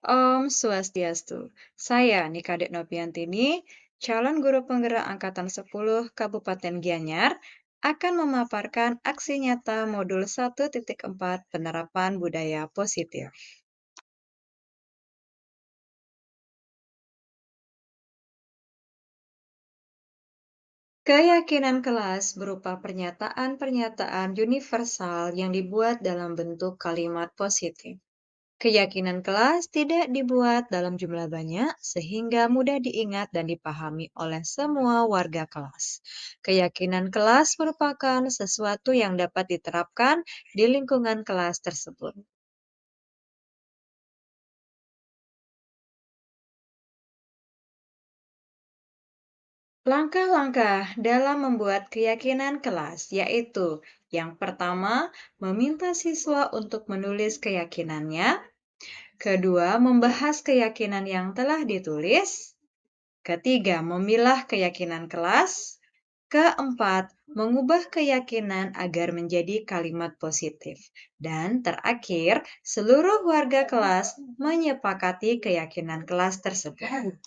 Om Swastiastu. Saya Nikadek Noviantini, calon guru penggerak Angkatan 10 Kabupaten Gianyar, akan memaparkan aksi nyata modul 1.4 penerapan budaya positif. Keyakinan kelas berupa pernyataan-pernyataan universal yang dibuat dalam bentuk kalimat positif. Keyakinan kelas tidak dibuat dalam jumlah banyak sehingga mudah diingat dan dipahami oleh semua warga kelas. Keyakinan kelas merupakan sesuatu yang dapat diterapkan di lingkungan kelas tersebut. Langkah-langkah dalam membuat keyakinan kelas yaitu yang pertama, meminta siswa untuk menulis keyakinannya. Kedua, membahas keyakinan yang telah ditulis. Ketiga, memilah keyakinan kelas. Keempat, mengubah keyakinan agar menjadi kalimat positif. Dan terakhir, seluruh warga kelas menyepakati keyakinan kelas tersebut.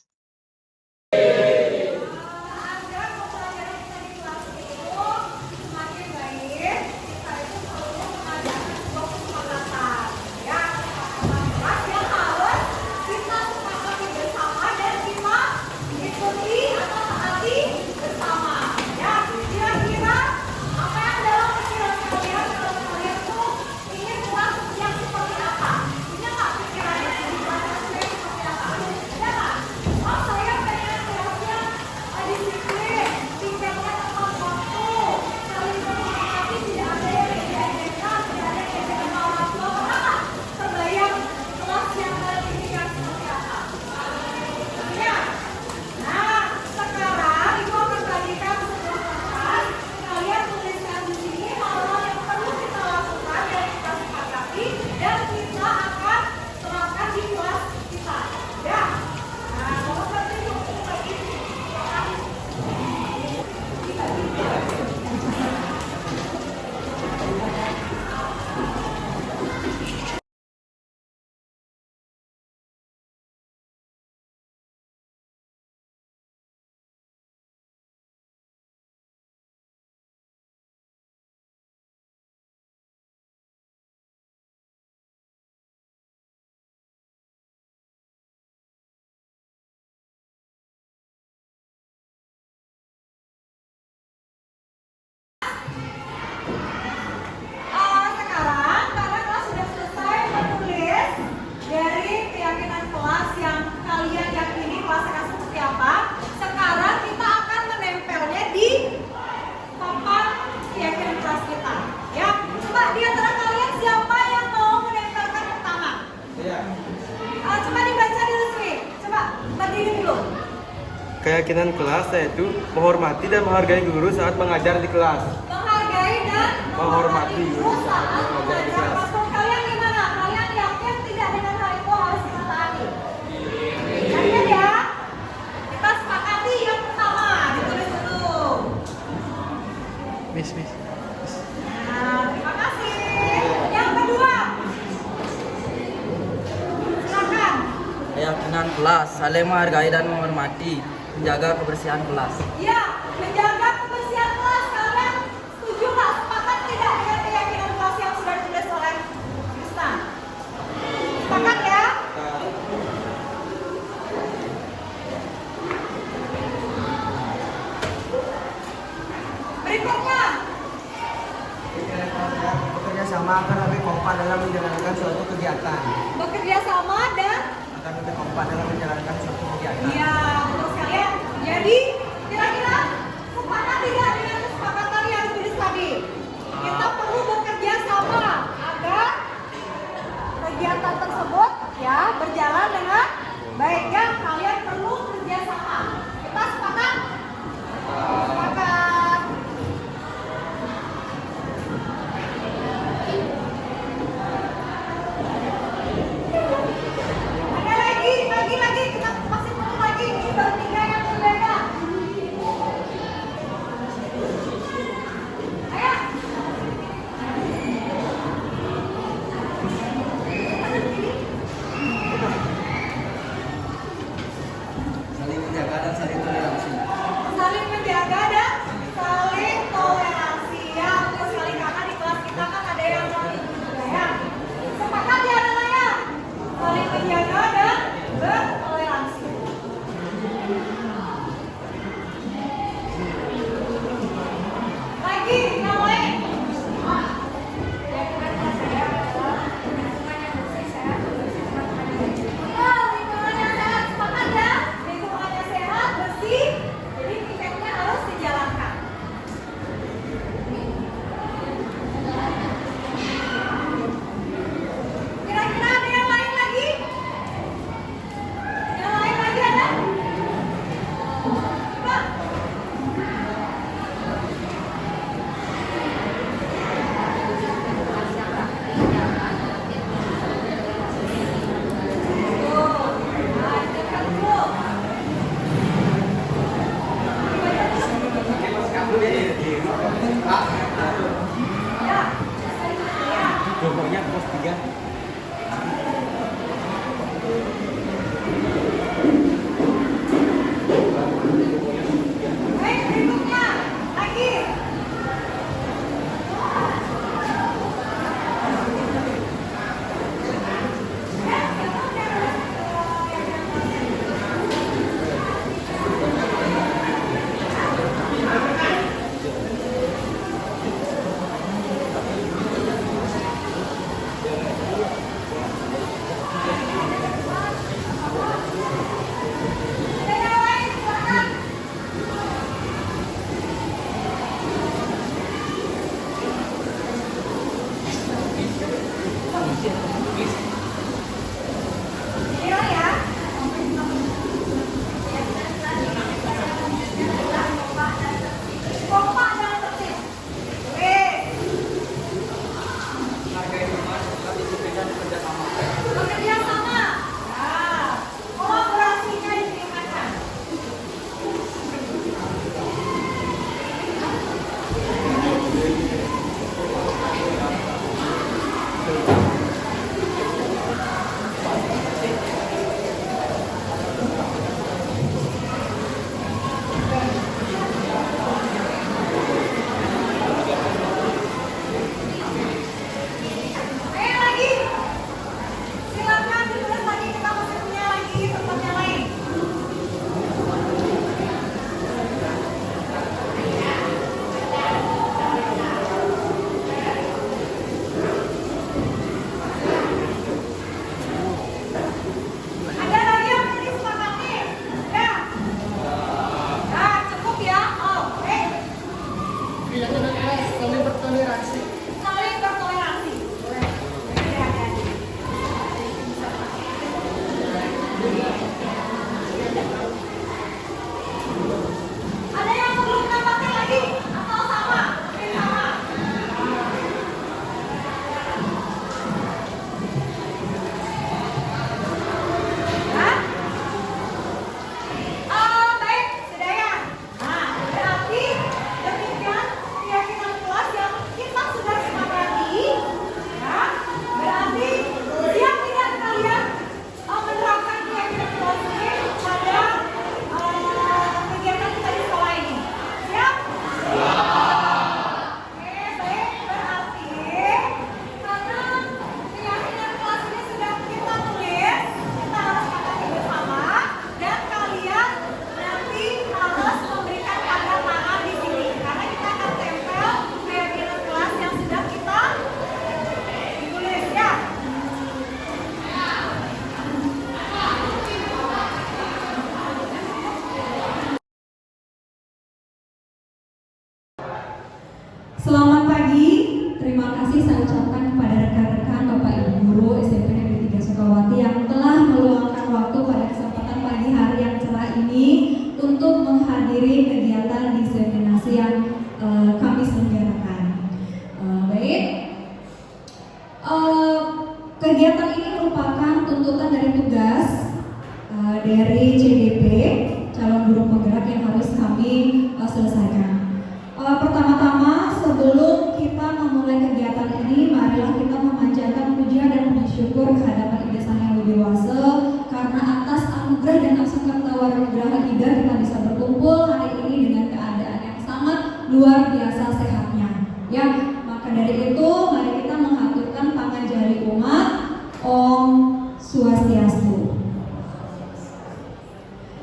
Sekarang karena kelas sudah selesai menulis dari keyakinan kelas yang kalian yakini kelas akan seperti apa. Sekarang kita akan menempelnya di papan keyakinan kelas kita. Ya, coba di antara kalian siapa yang mau menempelkan pertama? Iya. Coba dibaca dulu Sri. Coba berdiri dulu. Keyakinan kelas yaitu menghormati dan menghargai guru saat mengajar di kelas. Menghargai dan Menghormati guru saat mengajar. Paspor kalian gimana? Kalian yakin tidak dengan hal itu harus kita taati? Yakin ya? Kita sepakati yang pertama, ditulis dulu. Miss. Nah, terima kasih. Yang kedua, silakan. Keyakinan kelas, saling menghargai dan menghormati, menjaga kebersihan kelas. Ya, menjaga kebersihan kelas. Kalian setuju nggak? Sepakat tidak dengan keyakinan kelas yang sudah ditulis oleh Krista? Sepakat ya? Berikutnya, Bekerja sama akan lebih kompak dalam menjalankan suatu kegiatan. bekerja sama dan Akan lebih kompak dalam menjalankan suatu kegiatan. iya, betul sekali ya. Jadi, kira-kira sepakat tidak dengan kesepakatan yang ditulis tadi? Kita perlu bekerja sama agar kegiatan tersebut ya berjalan dengan baik ya. Kalian perlu kerja sama. Kita sepakat? Sepakat. Ada lagi, kita masih perlu lagi. Ini baru 3 yang berbeda. dari CDP, calon guru penggerak yang harus kami selesaikan. Pertama-tama sebelum kita memulai kegiatan ini, marilah kita memanjatkan puja dan puji syukur kehadapan Ida Sang Yang Widiwasa karena atas anugerah dan anugerah wanugraha Ida kita bisa berkumpul hari ini dengan keadaan yang sangat luar biasa sehatnya. Ya, maka dari itu mari kita menghaturkan pangajari umat Om Swastiastu.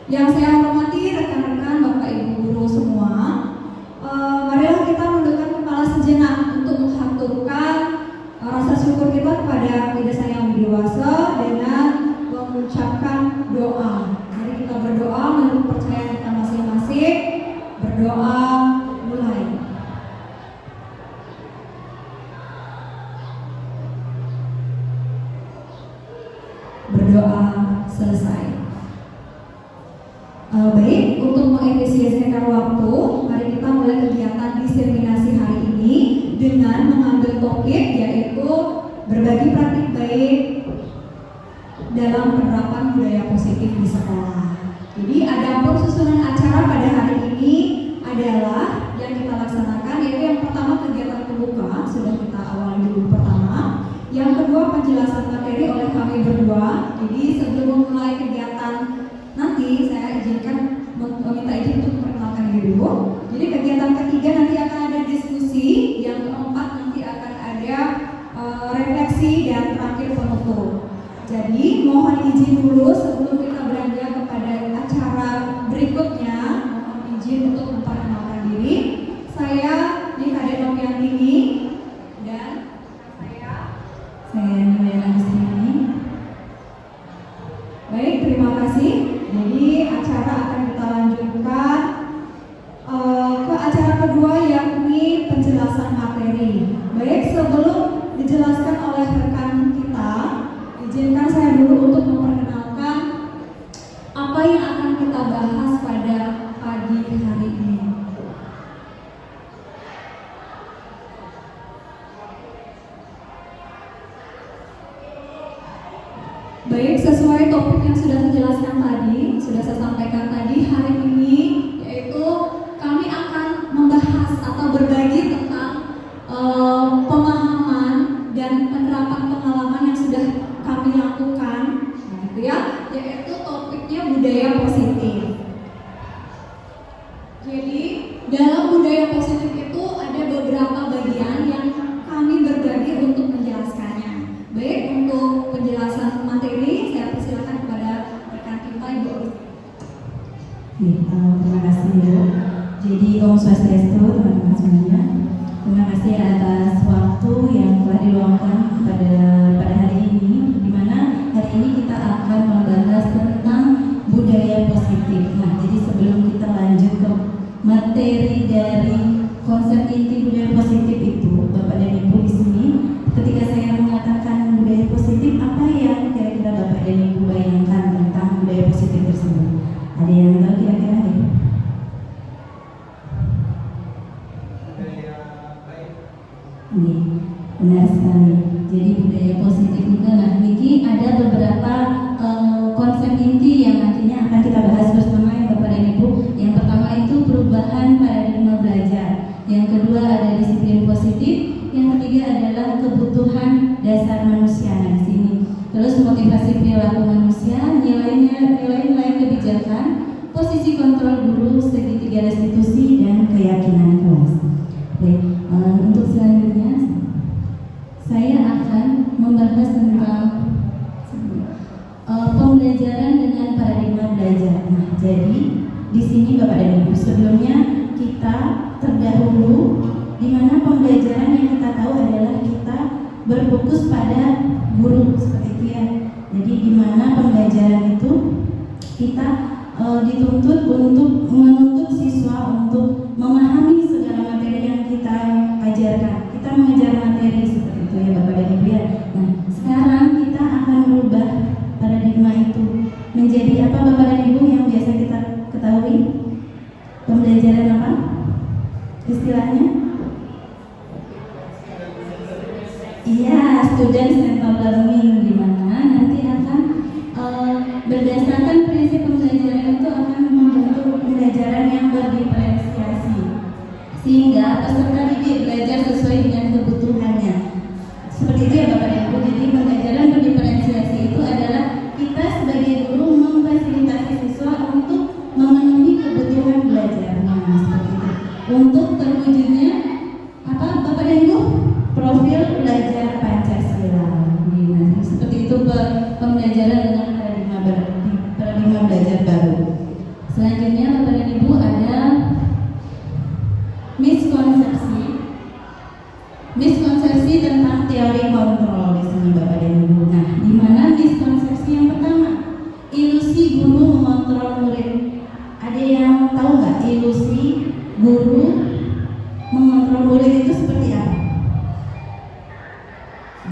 Yang saya hormati rekan-rekan Bapak Ibu guru semua, marilah kita menundukkan kepala sejenak untuk menghaturkan rasa syukur kita kepada Ida Sang Yang Widiwasa dengan mengucapkan doa. Mari kita berdoa menurut percayaan kita masing-masing. Berdoa mulai. Berdoa selesai. Baik, untuk mengefisiensikan waktu, mari kita mulai kegiatan diseminasi hari ini dengan mengambil topik yaitu berbagi praktik baik dalam penerapan budaya positif di sekolah. Jadi ada susunan acara pada hari ini adalah yang kita laksanakan yaitu yang pertama kegiatan pembuka sudah kita awali dulu pertama. Yang kedua penjelasan materi oleh kami berdua. Jadi sebelum memulai kegiatan nanti saya izinkan meminta izin untuk memperkenalkan diri dulu. Jadi kegiatan ketiga nanti akan ada diskusi, yang keempat nanti akan ada refleksi dan terakhir penutup. Jadi mohon izin dulu sebelum kita beranjak kepada acara berikutnya, mohon izin untuk memperkenalkan diri. Saya Nikade Noviantini dan saya Nilailah Agustini. Baik, terima kasih. Jadi acara akan kita lanjutkan ke acara kedua yakni penjelasan materi. Baik, sebelum dijelaskan oleh rekan kita, izinkan saya dulu untuk memperkenalkan apa yang akan kita bahas pada pagi hari ini. Baik, sesuai topik yang sudah saya jelaskan tadi, sudah saya sampaikan tadi, hari ini yaitu kami akan membahas atau berbagi tentang pemahaman dan penerapan pengalaman yang sudah kami lakukan, nah itu ya, yaitu topiknya budaya positif. Jadi dalam budaya positif itu ada beberapa bagian yang kami berbagi untuk menjelaskannya. Baik, untuk penjelasan materi saya persilakan kepada rekan kita Ibu. Terima kasih Bu. Jadi Om Swastiastu teman-teman semuanya. Terima kasih atas waktu yang telah diluangkan pada hari ini, di mana hari ini kita akan membahas tentang budaya positif. Nah, jadi sebelum kita lanjut ke materi dari konsep inti budaya positif itu, Bapak dan Ibu di sini, ketika saya mengatakan budaya positif, apa yang kira-kira Bapak dan Ibu bayangkan tentang budaya positif tersebut? Ada yang tahu kira-kira ya? Ini benar sekali. Jadi budaya positif itu, nah ini ada beberapa konsep inti yang nantinya akan kita bahas bersama ya Bapak dan Ibu. Yang pertama itu perubahan paradigma belajar. Yang kedua ada disiplin positif. Yang ketiga adalah kebutuhan dasar manusia. Nah di sini. Terus motivasi perilaku manusia, nilai-nilai kebijakan, posisi kontrol guru, segitiga restitusi, dan keyakinan kelas. Baik, untuk selanjutnya saya akan membahas tentang pembelajaran dengan paradigma belajar. Nah, jadi di sini Bapak dan Ibu, sebelumnya kita terdahulu di mana pembelajaran yang kita tahu adalah kita berfokus pada guru seperti itu ya. Jadi di mana pembelajaran itu kita dituntut untuk menuntut siswa untuk memahami segala materi yang kita ajarkan. Kita mengejar materi seperti itu ya Bapak dan Ibu ya. Nah, sekarang kita akan merubah paradigma itu menjadi apa Bapak dan Ibu yang biasa kita ketahui? Pembelajaran apa? Istilahnya? Iya, student centered learning, di mana nanti akan berdasarkan prinsip pembelajaran dengan paradigma belajar baru. Selanjutnya Bapak dan Ibu ada miskonsepsi tentang teori kontrol di sini Bapak dan Ibu. Nah, di mana miskonsepsi yang pertama? Ilusi guru mengontrol murid. Ada yang tahu nggak ilusi guru mengontrol murid itu seperti apa?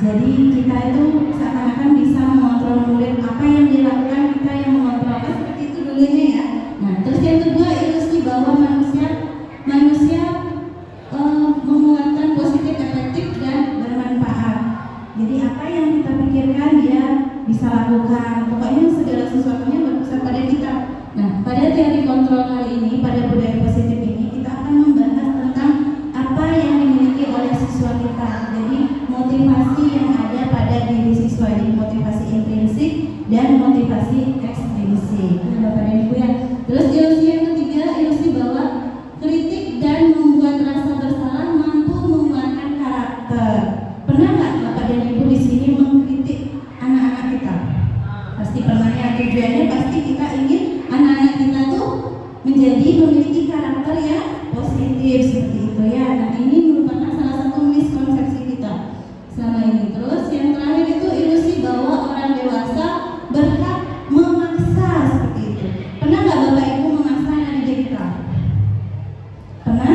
Jadi kita itu seakan-akan bisa mengontrol murid, apa yang dilakukan kita yang mengontrol, kan seperti itu dulunya ya. Nah, terus yang kedua ilusi bahwa manusia menguatkan positif, efektif dan bermanfaat. Jadi apa yang kita pikirkan dia bisa lakukan. Pokoknya segala sesuatunya berpusat pada kita. Nah, pada teori kontrol kali ini, pada budaya positif ini, kita akan membahas tentang apa yang dimiliki oleh siswa kita. Jadi motivasi yang ada pada diri siswa, jadi motivasi intrinsik dan motivasi ekstrinsik. Nah, Bapak dan Ibu ya. Terus ilusi yang ketiga, ilusi bahwa kritik dan membuat rasa bersalah mampu menguatkan karakter. Pernah nggak Bapak dan Ibu di sini mengkritik anak-anak kita? Pasti pernah ya. Tujuannya pasti kita ingin anak-anak kita tuh menjadi memiliki karakter yang positif seperti itu ya. Nah, ini merupakan salah satu miskonsepsi kita selama ini. Terus yang terakhir itu ilusi bahwa orang dewasa berhak memaksa seperti itu. Pernah nggak Bapak Ibu memaksa anak didik kita? Pernah?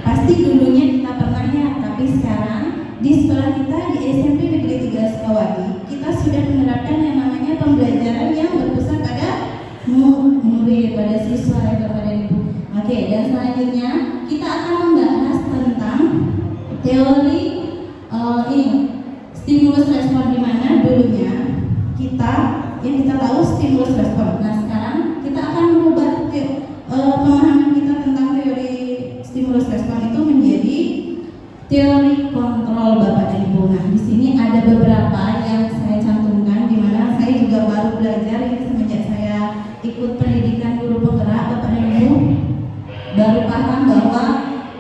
Pasti dulunya kita pernah ya. Tapi sekarang di sekolah kita di SMP Negeri 3 Sukawati kita sudah menerapkan yang namanya pembelajaran yang berpusat pada murid, pada siswa ya Bapak dan Ibu. Oke, dan selanjutnya kita akan membahas tentang teori stimulus respon, di mana dulunya yang kita tahu stimulus respon. Nah, sekarang kita akan merubah pemahaman kita tentang teori stimulus respon itu menjadi teori kontrol Bapak dan Ibu. Nah, di sini ada beberapa yang saya cantumkan, di mana saya juga baru belajar ini semenjak saya ikut pendidikan guru penggerak. Bapak dan Ibu baru paham bahwa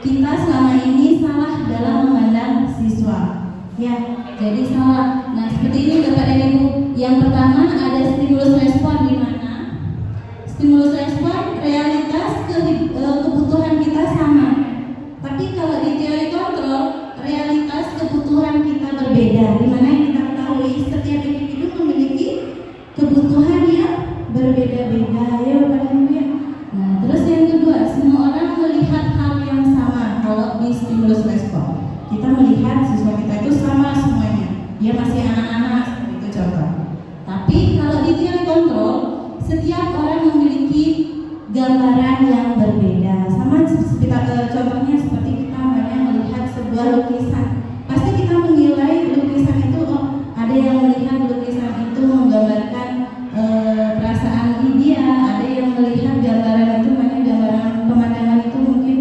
kita selama ini salah dalam memandang siswa. Ya, jadi salah. Nah, seperti ini Bapak dan Ibu. Yang pertama ada stimulus respon, di mana stimulus respon realitas kebutuhan kita sama. Tapi kalau di teori kontrol realitas kebutuhan kita berbeda, di mana yang kita ketahui setiap individu memiliki kebutuhan yang berbeda-beda ya Bapak dan Ibu ya. Nah, terus yang kedua, semua orang melihat hal yang sama. Kalau di stimulus respon kita melihat siswa kita itu sama semuanya, dia masih anak-anak, itu contoh. Tapi kalau di teori kontrol setiap orang memiliki gambaran yang berbeda. Sama seperti contohnya seperti kita melihat sebuah lukisan. Pasti kita menilai lukisan itu, ada yang melihat lukisan itu menggambarkan perasaan dia, ada yang melihat gambaran itu, gambaran pemandangan itu mungkin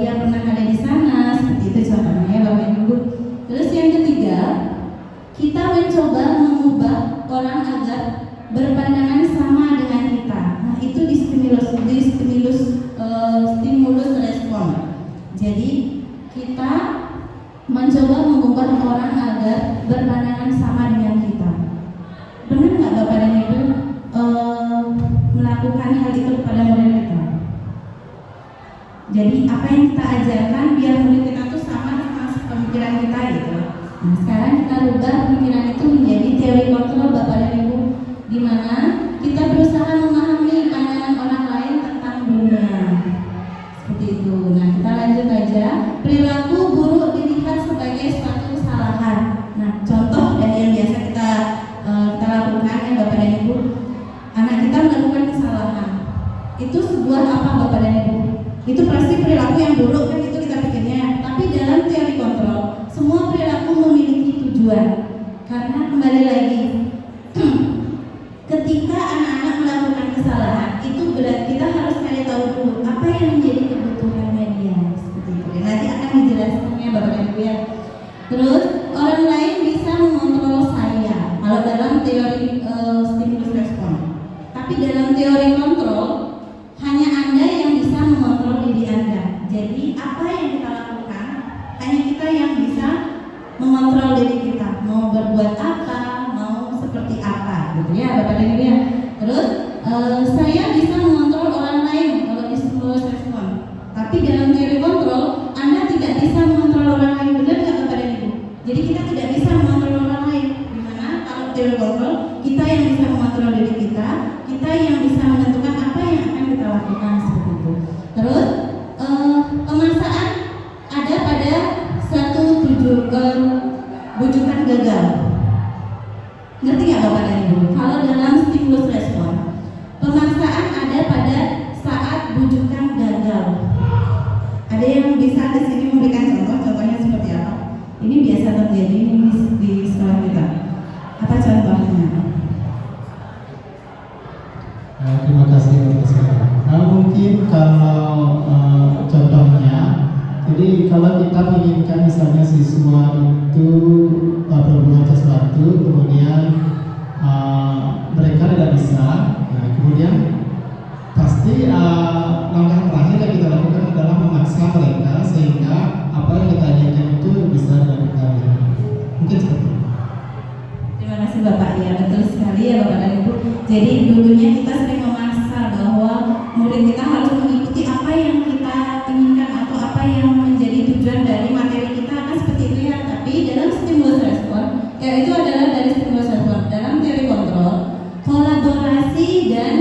dia pernah ada di sana, seperti itu contohnya ya Bapak Ibu. Terus yang ketiga, kita mencoba mengubah orang agar berpandangan sama dengan kita. Nah, itu di stimulus respon. Jadi kita mencoba mengubah orang agar berpandangan sama dengan kita. Benar nggak Bapak dan Ibu melakukan hal itu kepada murid kita? Jadi apa yang kita ajarkan biar murid kita tuh sama pemikiran kita gitu. Nah, sekarang kita rubah pemikiran itu menjadi teori kontrol Bapak dan Ibu, di mana kita berusaha memahami pandangan orang lain tentang dunia. Seperti itu. Nah, kita lanjut aja. Perilaku buruk dilihat sebagai suatu kesalahan. Nah, contoh dari yang biasa kita lakukan ya Bapak dan Ibu, anak kita melakukan kesalahan. Itu sebuah apa Bapak dan Ibu? Itu pasti perilaku yang buruk kan, itu kita pikirnya. Tapi dalam teori kontrol, semua perilaku memiliki tujuan. Karena kembali lagi, ketika anak-anak melakukan kesalahan, itu berarti kita harus cari tahu dulu apa yang menjadi kebutuhannya dia. Seperti itu. Nanti akan dijelaskannya Bapak dan Ibu ya. Terus orang lain bisa mengontrol saya. Kalau dalam teori stimulus respon. Tapi dalam teori kontrol, hanya Anda yang bisa mengontrol diri Anda. Jadi apa yang kita lakukan, hanya kita yang bisa mengontrol diri kita. Mau berbuat apa, mau seperti apa. gitu ya Bapak dan Ibu ya. Terus saya bisa mengontrol orang lain kalau di stimulus respon. Tapi dalam teori kontrol, Anda tidak bisa mengontrol orang lain, benar nggak Bapak dan Ibu? Jadi kita tidak bisa mengontrol orang lain. Dimana kalau teori kontrol, kita yang bisa mengontrol diri kita yang bisa menentukan apa yang akan kita lakukan seperti itu. Terus pemaksaan ada pada bujukan gagal. Ngerti nggak Bapak dan Ibu? Kalau dalam stimulus respon, pemaksaan ada pada saat bujukan gagal. Ada yang bisa di sini memberikan contohnya seperti apa? Ini biasa terjadi di sekolah kita. Apa contohnya? Terima kasih Bapak sekalian. Mungkin kalau contohnya, jadi kalau kita menginginkan misalnya siswa itu berbuat sesuatu, kemudian mereka tidak bisa, nah kemudian pasti langkah terakhir yang kita lakukan adalah memaksa mereka sehingga apa yang kita inginkan itu bisa dilakukan. Mungkin seperti itu. Terima kasih Bapak, ya betul sekali ya Bapak dan Ibu. Jadi dulunya kita sering memaksa bahwa murid kita harus mengikuti apa yang kita inginkan atau apa yang menjadi tujuan dari materi kita, kan seperti itu ya. Tapi dalam stimulus respon, ya itu adalah dari stimulus respon. Dalam teori kontrol, kolaborasi dan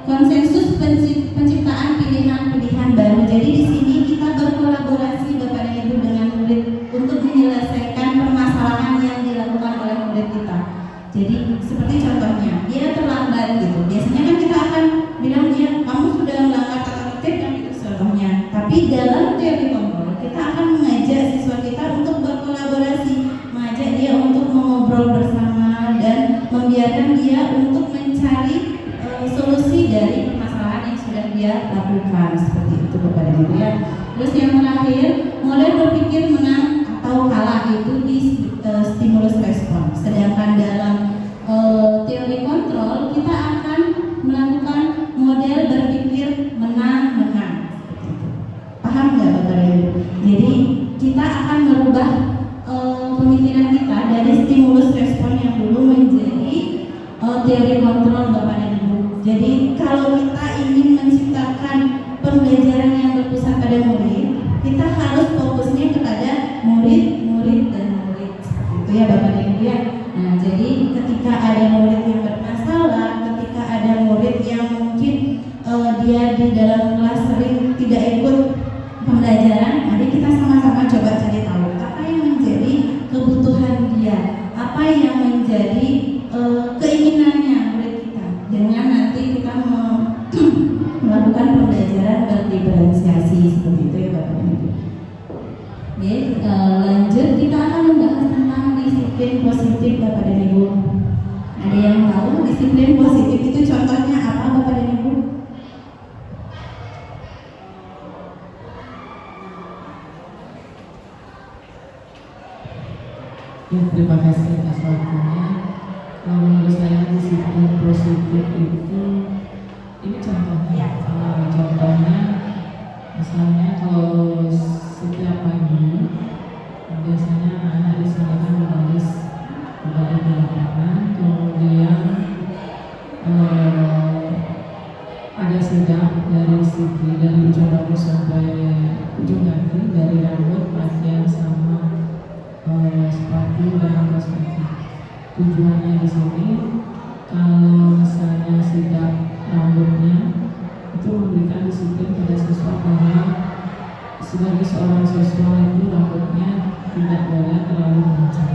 konsensus penciptaan pilihan-pilihan baru. Jadi di sini kita berkolaborasi Bapak dan Ibu dengan murid untuk menyelesaikan permasalahan yang dilakukan oleh murid kita. Jadi seperti contohnya, dia terlambat gitu. Biasanya kan kita akan bilang dia, kamu sudah melanggar tata tertib dan itu contohnya. Tapi dalam teori kontrol, kita akan mengajak siswa kita untuk berkolaborasi, mengajak dia untuk mengobrol bersama dan membiarkan dia untuk mencari solusi dari permasalahan yang sudah dia lakukan, seperti itu Bapak dan Ibu ya. Terus yang terakhir, mulai berpikir menang atau kalah itu di stimulus respon. Sedangkan dalam teori kontrol kita akan melakukan model berpikir menang-menang. Paham nggak Bapak dan Ibu? Jadi kita akan merubah pemikiran kita dari stimulus respon yang dulu menjadi teori kontrol Bapak dan Ibu. Jadi kalau kita ingin menciptakan pembelajaran yang berpusat pada murid, kita harus fokusnya kepada murid dan murid. Itu ya Bapak dan Ibu ya. Nah, jadi ketika ada murid yang bermasalah, ketika ada murid yang mungkin dia di dalam kelas sering tidak ikut pembelajaran, jadi kita sama-sama coba cari tahu apa yang menjadi kebutuhan dia, apa yang menjadi keinginannya murid kita, dengan nanti kita melakukan pembelajaran berdiferensiasi seperti itu ya Bapak dan Ibu. Oke, lanjut kita akan membahas tentang disiplin positif Bapak dan Ibu. Ada yang tahu disiplin positif itu contohnya apa Bapak dan Ibu? Ya, terima kasih atas waktunya. Kalau menurut saya disiplin positif itu, ini contohnya. Contohnya, misalnya kalau setiap pagi biasanya anak di sana kan menulis di lapangan, kemudian ada sidang dari ujung rambut sampai ujung kaki, dari rambut, pakaian sama sepatu dan kosmetik. Tujuannya di sini kalau misalnya sidak rambutnya itu memberikan disiplin pada siswa bahwa sebagai seorang siswa itu rambutnya tidak boleh terlalu panjang.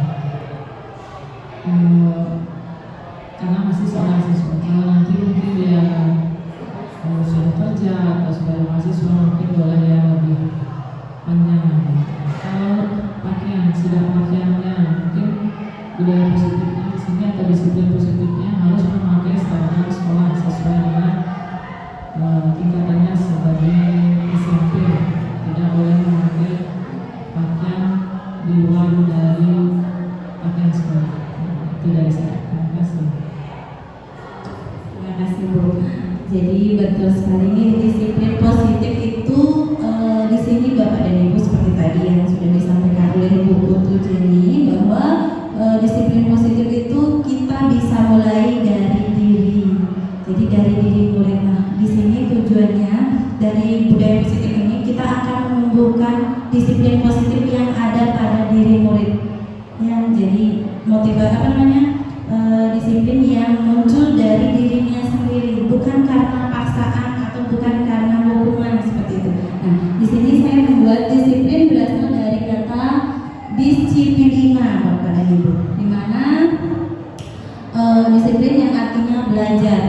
Karena masih seorang siswa, kalau nanti mungkin dia sudah kerja atau sebagai mahasiswa mungkin boleh yang lebih panjang. Kalau pakaian, sidak pakaiannya mungkin budaya positifnya di sini atau disiplin positifnya harus memakai standar sekolah sesuai dengan tingkatannya sebagai SMP. Tidak boleh memakai pakaian di luar dari pakaian sekolah. Itu dari saya. Terima kasih. Terima kasih Bu. Jadi betul sekali ini disiplin positif itu di sini Bapak dan Ibu seperti tadi yang sudah disampaikan oleh Bu Putu Jenny bahwa disiplin positif itu disiplin yang artinya belajar.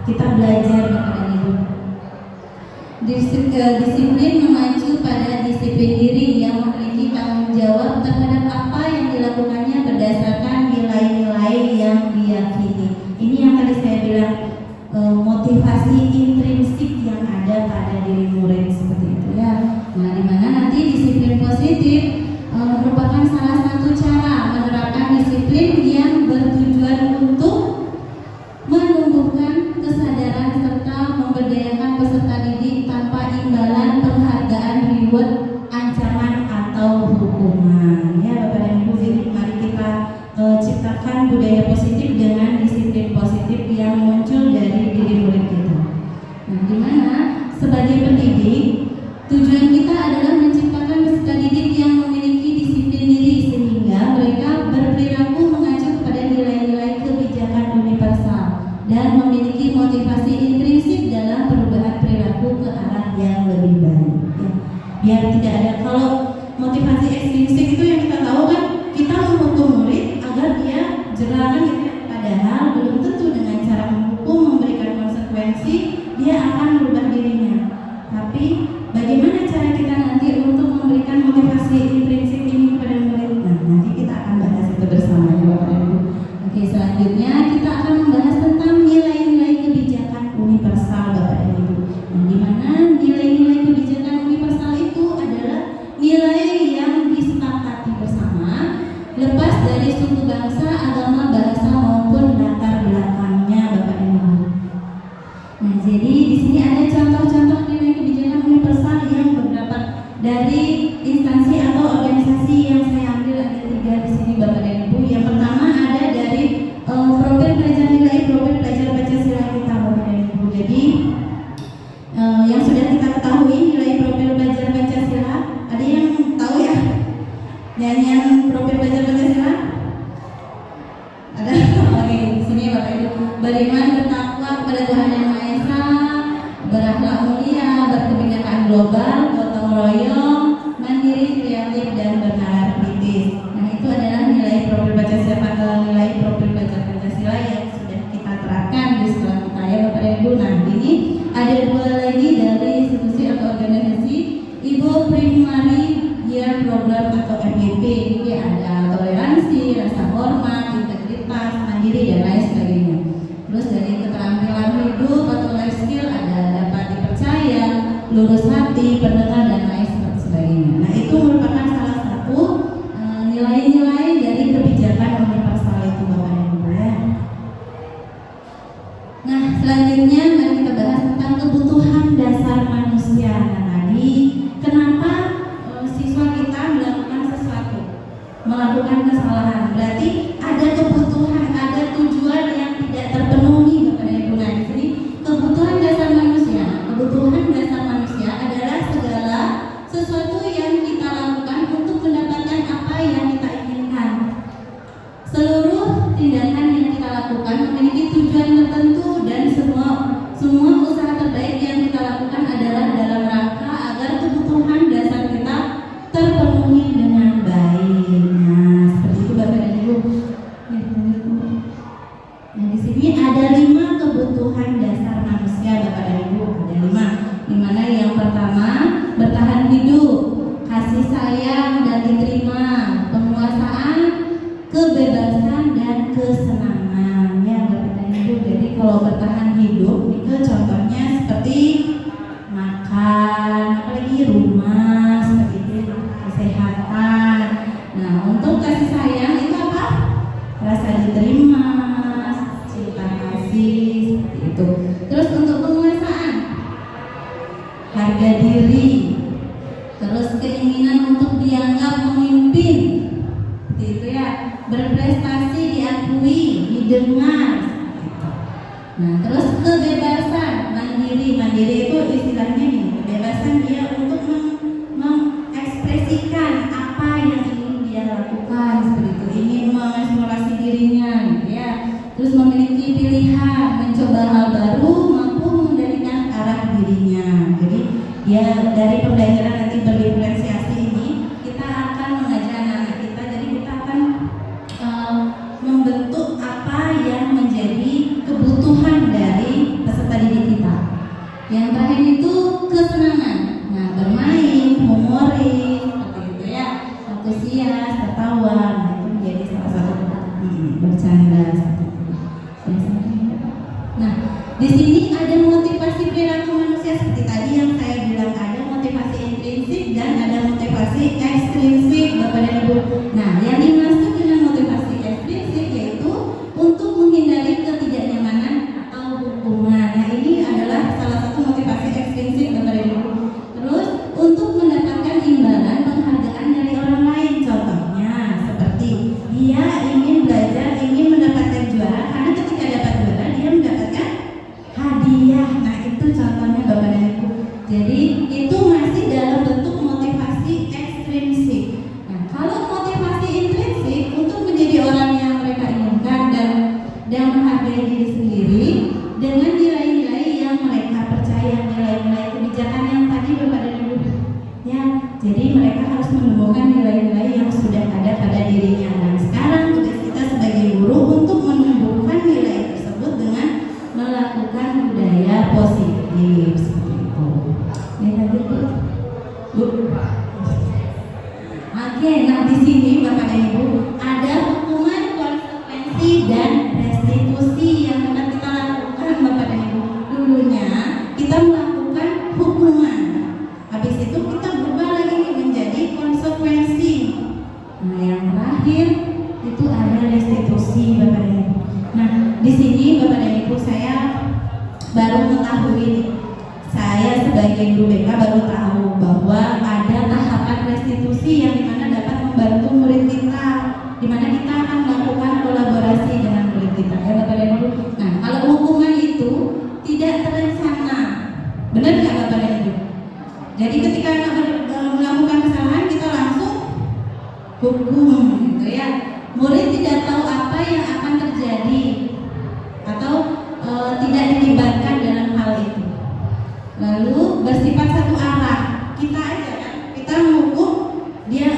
Kita belajar Bapak dan Ibu. Disiplin mengacu pada disiplin diri yang memiliki tanggung jawab terhadap apa yang dilakukannya berdasarkan nilai-nilai yang diyakini. Ini yang tadi saya bilang, motivasi intrinsik yang ada pada diri murid seperti itu ya. Nah, di mana nanti disiplin positif merupakan salah satu cara menerapkan disiplin yang bertujuan untuk menumbuhkan kesadaran serta memberdayakan peserta didik tanpa imbalan, penghargaan, reward, ancaman atau hukuman. Ya Bapak dan Ibu, jadi mari kita ciptakan budaya positif dengan disiplin positif yang muncul dari diri murid kita. Nah, di mana sebagai pendidik tujuan kita adalah menciptakan peserta didik yang memiliki disiplin diri sehingga mereka berperilaku mengacu kepada nilai-nilai kebijakan universal dan memiliki motivasi intrinsik dalam perubahan perilaku ke arah yang lebih baik. Ya. Biar tidak ada, kalau motivasi ekstrinsik itu yang kita tahu kan, kita menghukum murid agar dia jerah kan gitu ya. Padahal belum tentu dengan cara menghukum, memberikan konsekuensi dia akan merubah dirinya. Tapi bagaimana cara kita nanti untuk memberikan motivasi intrinsik ini kepada murid? Nah, nanti kita akan bahas itu bersama ya Bapak dan Ibu. Oke, selanjutnya kita akan membahas tentang nilai-nilai kebijakan universal Bapak dan Ibu. Nah, di mana nilai-nilai kebijakan universal itu adalah nilai yang disepakati bersama, lepas dari suku bangsa, agama, bahasa maupun latar belakangnya Bapak dan Ibu. Nah, jadi di sini ada contoh-contoh nilai kebijakan universal yang terdapat dari instansi atau organisasi yang saya ambil, ada 3 di sini Bapak dan Ibu. Yang pertama ada dari profil pelajar nilai, profil pelajar Pancasila kita Bapak dan Ibu. Jadi yang sudah kita ketahui nilai profil pelajar Pancasila, ada yang tahu ya? Nyanyian profil pelajar Pancasila? Ada? Oke, di sini Bapak Ibu. Beriman, bertakwa kepada Tuhan Yang Maha Esa, berakhlak mulia, berkebinekaan global, gotong royong, mandiri, kreatif, dan bernalar kritis. Nah, itu adalah nilai profil Pancasila, nilai profil pelajar Pancasila yang sudah kita terapkan di sekolah kita ya Bapak dan Ibu. Nah, ini ada 2 lagi dari institusi atau organisasi, Ibu Primary Year Program atau MYP. Ini ada toleransi, rasa hormat, integritas, mandiri, dan lain sebagainya. Terus dari keterampilan hidup atau life skill ada dapat dipercaya, lurus hati, pendengar, dan lain sebagainya. Nah, itu merupakan salah satu nilai-nilai dari kebijakan universal itu Bapak dan Ibu ya. Nah, selanjutnya mari kita bahas tentang kebutuhan dasar manusia. Nah, tadi kenapa siswa kita melakukan kesalahan, berarti ada kebutuhan, ada tujuan yang tidak terpenuhi Bapak dan Ibu. Nah, di sini kebutuhan dasar manusia. Kebutuhan dasar manusia adalah segala sesuatu yang kita lakukan untuk mendapatkan apa yang kita inginkan. Seluruh tindakan yang kita lakukan memiliki tujuan tertentu dan semua usaha terbaik yang kita lakukan adalah dalam rangka agar kebutuhan dasar kita terpenuhi dengan baik. Nah, seperti itu Bapak dan Ibu. Nah, di sini ada 5 kebutuhan dasar manusia Bapak dan Ibu. Ada 5. Di mana yang pertama, bertahan hidup, kasih sayang dan diterima, penguasaan, kebebasan dan kesenangan. Ya Bapak dan Ibu. Jadi kalau bertahan hidup itu contohnya seperti makan, apalagi rumah, seperti itu, kesehatan. Nah, untuk kasih sayang itu apa? Rasa diterima, cinta kasih, seperti itu. Terus untuk penguasaan, harga diri, terus keinginan untuk dianggap memimpin, seperti itu ya, berprestasi, diakui, didengar. Nah, terus kebebasan, mandiri itu istilahnya nih, kebebasan dia untuk mengekspresikan apa yang ingin dia lakukan, seperti itu, ingin mengeksplorasi dirinya, gitu ya. Terus memiliki pilihan, mencoba hal baru, mampu mengendalikan arah dirinya. Jadi ya dari pembelajaran nanti berdiferensiasi ini kita akan mengajar anak kita, jadi kita akan membentuk apa yang menjadi dan restitusi yang akan kita lakukan Bapak dan Ibu. Dulunya kita melakukan hukuman, habis itu kita berubah lagi nih menjadi konsekuensi. Nah yang terakhir itu ada restitusi Bapak dan Ibu. Nah di sini Bapak dan Ibu saya baru mengetahui, saya sebagai guru BK baru tahu bahwa ada tahapan restitusi yang dimana dapat membantu murid kita, dimana kita akan melakukan kolaborasi dengan murid kita ya Bapak dan Ibu. Nah kalau hukuman itu tidak terencana, benar nggak Bapak dan Ibu? Jadi ketika anak melakukan kesalahan kita langsung hukum gitu ya. Murid tidak tahu apa yang akan terjadi atau tidak dilibatkan dalam hal itu. Lalu bersifat satu arah, kita aja kan, kita menghukum dia,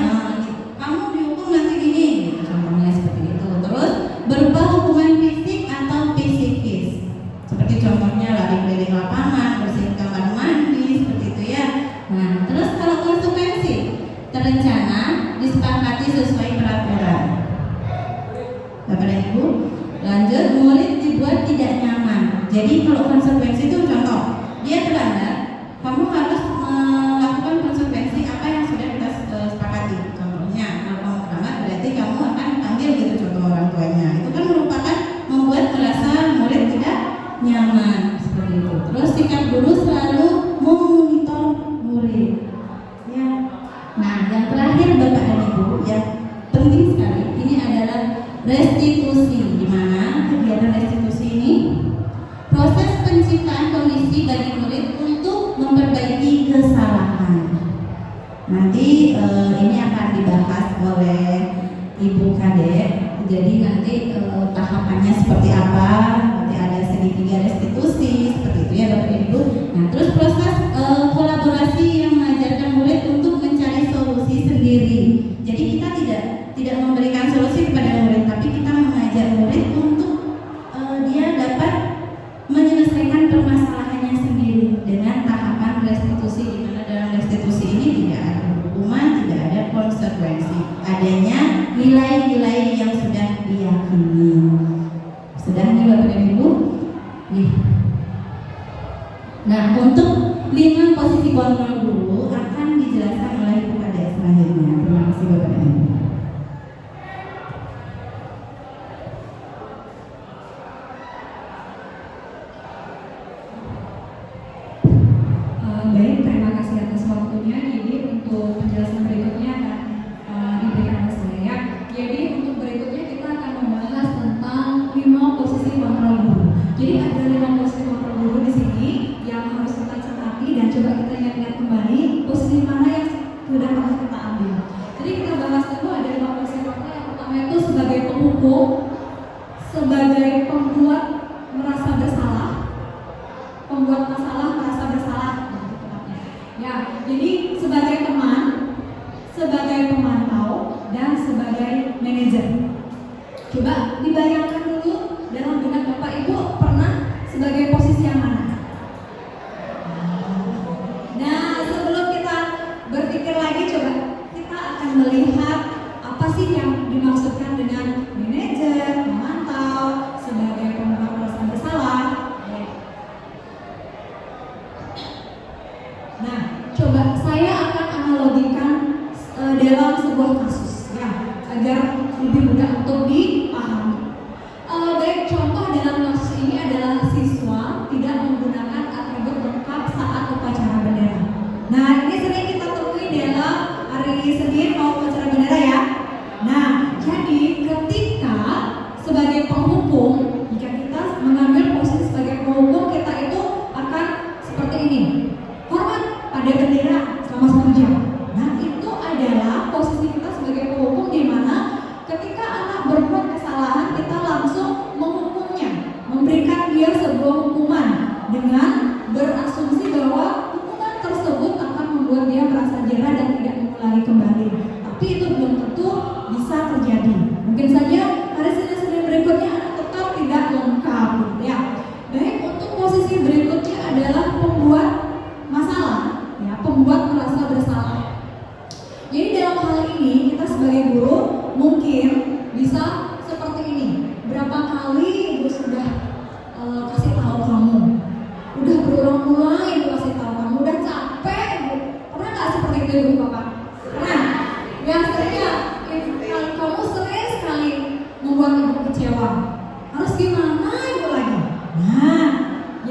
kamu dihukum nanti gini, contohnya seperti itu. Terus berupa hukuman fisik atau psikis, seperti contohnya lari keliling lapangan, bersihin kamar mandi, seperti itu ya. Nah, terus kalau konsekuensi terencana, disepakati sesuai peraturan. Bapak dan Ibu, lanjut, murid dibuat tidak nyaman. Jadi kalau konsekuensi itu contoh, dia terlambat, kamu harus melakukan konsekuensi apa yang sudah kita sepakati. Contohnya, kalau kamu terlambat berarti kamu akan panggil gitu contoh orang tuanya. Itu kan merupakan membuat merasa murid tidak nyaman seperti itu. Terus sikap guru selalu memonitor murid. Ya. Nah, yang terakhir Bapak dan Ibu yang penting sekali ini adalah restitusi, di mana kegiatan restitusi ini proses penciptaan kondisi bagi murid untuk memperbaiki kesalahan. Nanti ini akan dibahas oleh Ibu Kadek. Jadi nanti tahapannya seperti apa? Nanti ada segitiga restitusi seperti itu ya Bapak Ibu. Nah, terus proses kolaborasi yang mengajarkan murid untuk mencari solusi sendiri. Jadi kita tidak memberikan solusi kepada murid, tapi kita mengajak murid untuk dia dapat menyelesaikan permasalahannya sendiri dengan tahapan restitusi, di mana dalam restitusi ini tidak ada hukuman, tidak ada konsekuensi, adanya nilai-nilai yang sudah diyakini. Sudah nih Bapak dan Ibu? Nih. Nah, untuk 5 posisi kontrol guru akan dijelaskan oleh Ibu Kadek selanjutnya. Terima kasih Bapak dan Ibu. Baik, terima kasih atas waktunya. Jadi untuk penjelasan berikutnya akan diberikan oleh saya. Jadi untuk berikutnya kita akan membahas tentang 5 posisi kontrol guru. Jadi ada 5 posisi kontrol guru di sini yang harus kita cermati dan coba kita ingat-ingat kembali posisi mana yang sudah harus kita ambil. Jadi kita bahas dulu ada 5 posisi kontrol. Yang pertama itu sebagai penghukum, sebagai pembuat merasa bersalah, pembuat masalah merasa bersalah. Ya, jadi sebagai teman, sebagai pemantau, dan sebagai manajer. Coba dibayangkan dulu dalam benak Bapak Ibu pernah sebagai posisi yang mana? Nah, sebelum kita berpikir lagi, coba kita akan melihat apa sih yang dimaksudkan dengan manajer, pemantau, sebagai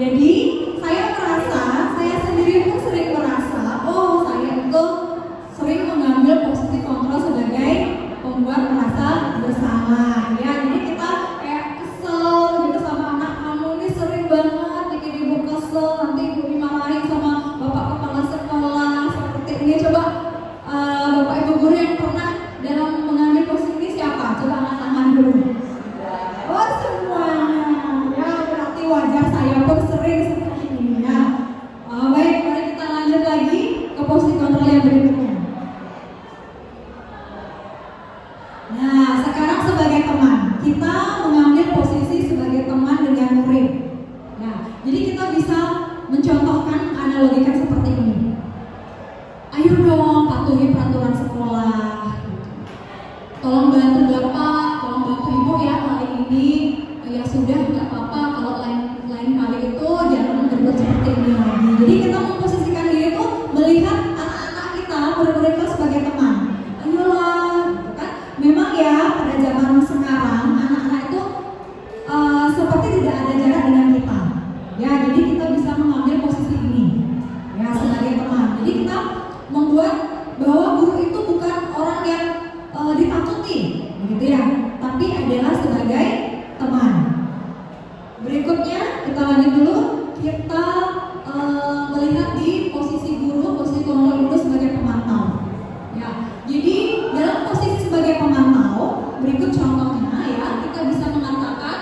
Jadi saya sendiri pun sering merasa, oh saya itu sering mengambil posisi kontrol sebagai pembuat merasa bersalah. Ya, jadi kita kayak kesel gitu sama anak kamu ini sering banget bikin ibu kesel, nanti ibu dimarahin sama bapak kepala sekolah seperti ini. Coba bapak ibu guru yang pernah dalam mengambil posisi ini siapa? Coba angkat tangan dulu. Oh semuanya, ya berarti wajar saya pun sering seperti ini ya. Baik, mari kita lanjut lagi ke posisi kontrol yang berikutnya. Nah, sekarang sebagai teman, kita mengambil posisi sebagai teman dengan murid. Nah, jadi kita bisa mencontohkan analogikan seperti ini. Ayo dong, patuhi peraturan sekolah. Tolong bantu bapak, tolong bantu ibu ya kali ini. Ya sudah, nggak apa-apa kalau lain kali itu jangan berbuat seperti ini lagi. Jadi kita memposisikan diri itu melihat anak-anak kita, murid-murid kita sebagai teman. Ayolah, gitu kan? Memang ya pada zaman sekarang anak-anak itu seperti tidak ada jarak dengan kita. Ya, jadi kita bisa mengambil posisi ini ya sebagai teman. Jadi kita membuat bahwa guru itu bukan orang yang ditakuti, gitu ya, tapi adalah sebagai teman. Berikutnya kita lanjut dulu, kita melihat di posisi guru, posisi kontrol guru sebagai pemantau. Ya, jadi dalam posisi sebagai pemantau, berikut contohnya ya, kita bisa mengatakan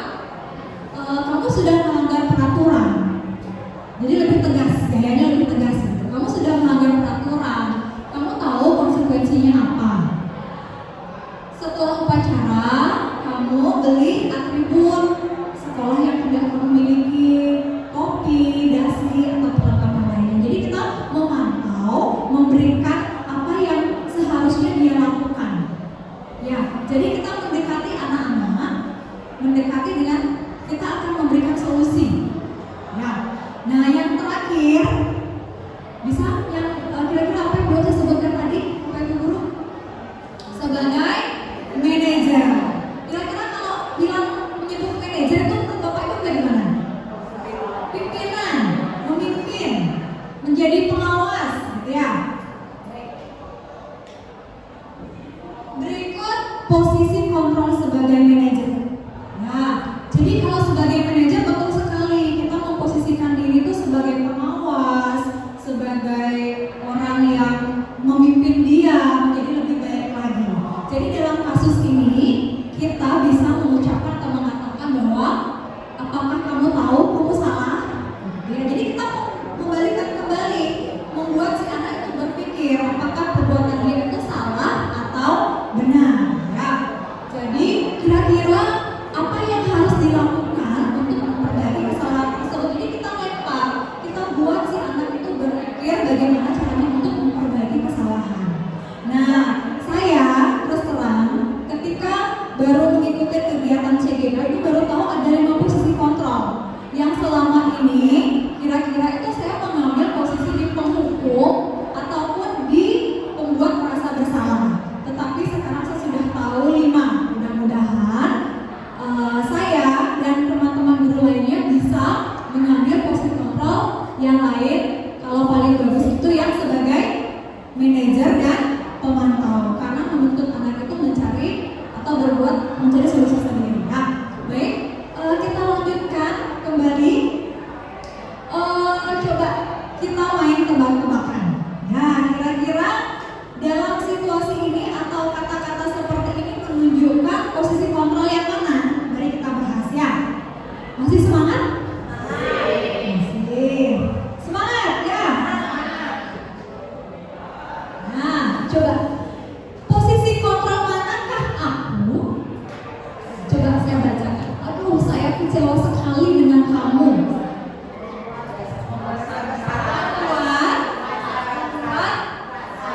kamu sudah melanggar peraturan. Jadi lebih tegas, gayanya lebih tegas. Gitu. Kamu sudah melanggar peraturan, kamu tahu konsekuensinya apa. Setelah upacara, kamu beli atribut sekolah yang tidak kamu miliki, topi, dasi, atau perlengkapan lainnya. Jadi kita memantau, memberikan apa yang seharusnya dia lakukan. Ya, jadi kita mendekati anak-anak, mendekati dengan kita akan memberikan solusi. Ya, nah yang terakhir bisa yang kira-kira apa yang belum saya sebutkan tadi, Bapak Ibu Guru? Sebagai manajer. Kira-kira kalau bilang menyebut manajer itu menurut Bapak Ibu kayak gimana? Pimpinan, memimpin, menjadi pengawas, gitu ya. Berikut posisi kontrol sebagai manajer. Nah, jadi kalau sebagai manajer betul sekali kita memposisikan diri itu sebagai pengawas, sebagai orang yang memimpin dia menjadi lebih baik lagi. Jadi dalam kasus ini kita bisa mengucapkan atau mengatakan bahwa apakah kamu tahu kamu salah? Ya, jadi kita membalikan kembali, membuat si anak itu berpikir apakah perbuatan dia itu salah atau benar. Ya. Jadi kira-kira apa yang harus dilakukan untuk memperbaiki kesalahan tersebut? Jadi kita lempar, kita buat si anak itu berpikir bagaimana caranya untuk memperbaiki kesalahan. Nah, saya terus terang ketika baru mengikuti kegiatan CGK itu baru tahu ada 5 posisi kontrol yang selama ini kira-kira itu saya mengambil posisi di penghukum ataupun di pembuat merasa bersalah. Tetapi sekarang saya sudah tahu 5. Mudah-mudahan saya dan teman-teman guru lainnya bisa mengambil posisi kontrol yang lain. Kalau paling bagus itu yang sebagai manajer dan pemantau, karena menuntut anak itu mencari solusi sendiri. Ya, baik, kita lanjutkan kembali. Coba kita main tebak-tebakan. Ya, kira-kira dalam situasi ini atau kata-kata seperti ini menunjukkan posisi kontrol yang mana? Mari kita bahas ya. Masih semangat? Masih. Semangat ya. Nah, coba posisi kontrol manakah aku? Coba saya bacakan. Aduh, saya kecewa sekali dengan kamu.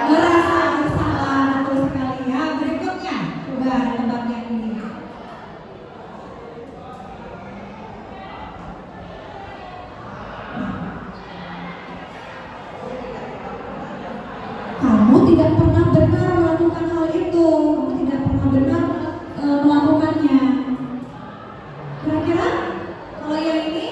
Merasa bersalah, betul sekali ya. Berikutnya, coba tebak yang ini. Kamu tidak pernah benar melakukan hal itu. Kamu tidak pernah benar melakukannya. Kira-kira kalau yang ini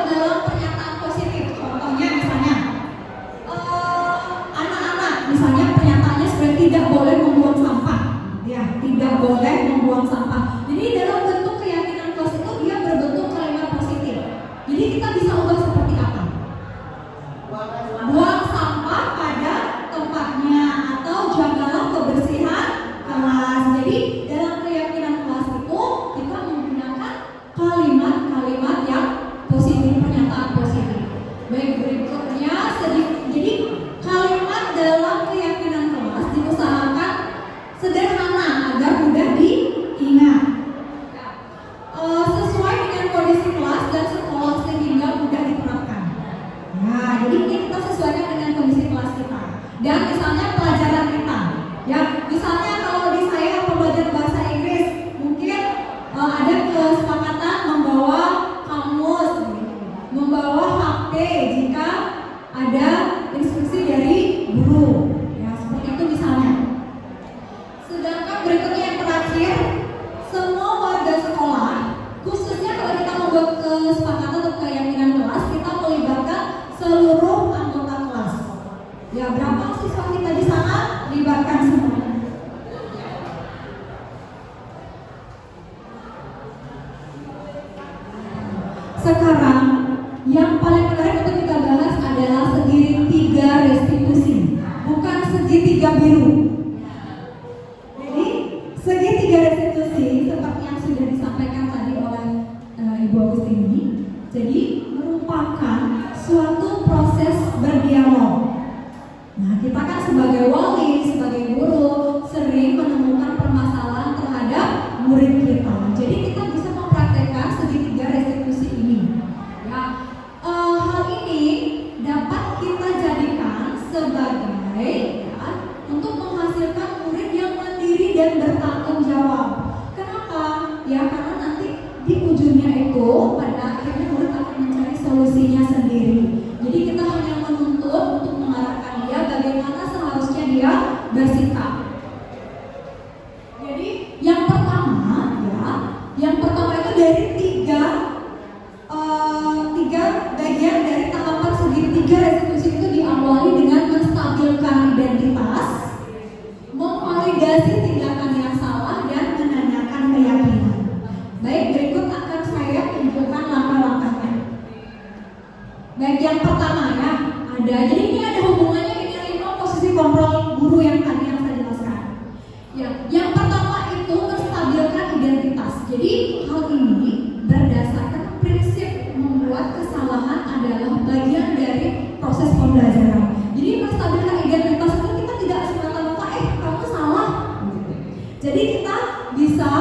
dalam pernyataan positif. Contohnya misalnya anak-anak, misalnya pernyataannya sebenarnya tidak boleh membuang sampah, ya, tidak boleh membuang sampah. Jadi dalam bentuk keyakinan kelas itu dia berbentuk kalimat positif. Jadi kita bisa ubah seperti apa? Buang sampah pada tempatnya atau jagalah kebersihan kelas. Jadi dalam keyakinan kelas itu kita menggunakan kalimat-kalimat yang positif, pernyataan positif. Baik, berikutnya jadi kalimat dalam keyakinan kelas diusahakan sederhana agar mudah diingat. Sesuai dengan kondisi kelas dan sekolah sehingga mudah diterapkan. Nah, jadi ini kita sesuaikan dengan kondisi kelas kita. Dan misalnya pelajaran kita, ya, misalnya kalau di saya pembelajar bahasa Inggris, mungkin ada kesepakatan membawa kamus, membawa HP jika ada instruksi dari guru, ya, seperti itu misalnya. Sedangkan berikutnya yang terakhir, semua warga sekolah, khususnya kalau kita membuat kesepakatan atau keyakinan kelas, kita melibatkan seluruh anggota kelas. Ya, berapa siswa kita di sana? Libatkan semua. Sekarang yang paling menarik untuk kita bahas adalah segitiga restitusi, bukan segitiga biru. Jadi segitiga restitusi seperti yang sudah disampaikan tadi oleh Ibu Agustini, jadi merupakan suatu proses berdialog. Nah, kita kan sebagai wali, sebagai guru sering menemukan permasalahan terhadap murid kita. Jadi kita bisa mempraktekkan segitiga restitusi ini. Ya, hal ini dapat kita jadikan sebagai, ya, untuk menghasilkan murid yang mandiri dan bertanggung jawab. Kenapa? Ya, karena nanti di ujungnya itu pada akhirnya murid akan mencari solusinya sendiri. Jadi kita hanya menuntut untuk mengarahkan dia bagaimana seharusnya dia bersikap. Jadi yang pertama, ya, yang pertama itu dari tiga bagian dari tahapan segitiga restitusi itu diawali dengan menstabilkan identitas, memvalidasi tindakan yang salah, dan menanyakan keyakinan. Baik, berikut akan saya tunjukkan langkah-langkahnya. Baik, yang pertama, ya, jadi ini ada hubungannya dengan 5 posisi kontrol guru yang tadi yang saya jelaskan. Ya, yang pertama itu menstabilkan identitas. Jadi hal ini berdasarkan prinsip membuat kesalahan adalah bagian dari proses pembelajaran. Jadi menstabilkan identitas itu kita tidak semata-mata kamu salah. Jadi kita bisa